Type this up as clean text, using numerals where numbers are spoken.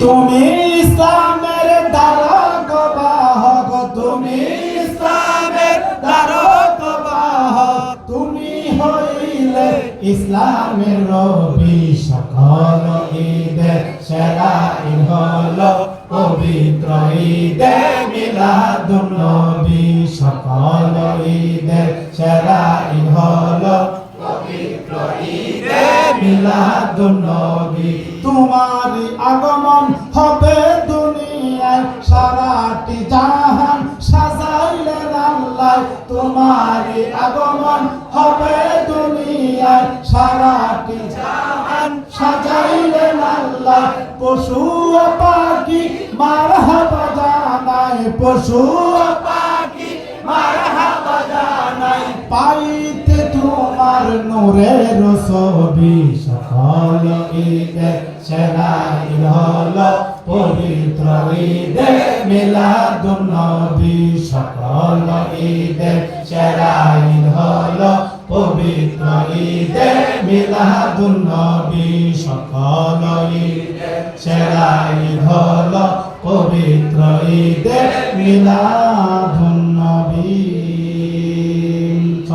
তুমি ইসলামের ধারক বাহক, তুমি ইসলামের ধারক বাহক, তুমি হইলে ইসলামের রবি। সকল ঈদের সেরা ঈদ হলো পবিত্র ঈদে মিলাদুন নবী। সকল ঈদের সেরা ঈদ হলো পবিত্র ঈদে মিলাদুন নবী। তোমার আগমন হবে দুনিয়ায়, সারাটি জাহান সাজাইলেন আল্লাহ। তোমার আগমন হবে দুনিয়ায়, সারাটি জাহান সাজাইলেন আল্লাহ। পশু ও পাখি মারহাবা জানায়, পশু ও পাখি মারহাবা জানায়, পাইতে তোমার নূরের ছবি। সকল ঈদের সেরা ঈদ হলো পবিত্র ঈদে মিলাদুন নবী। সকল ঈদের সেরা ঈদ হলো পবিত্র ঈদে মিলাদুন নবী। সকল ঈদের সেরা ঈদ হলো পবিত্র ঈদে মিলাদুন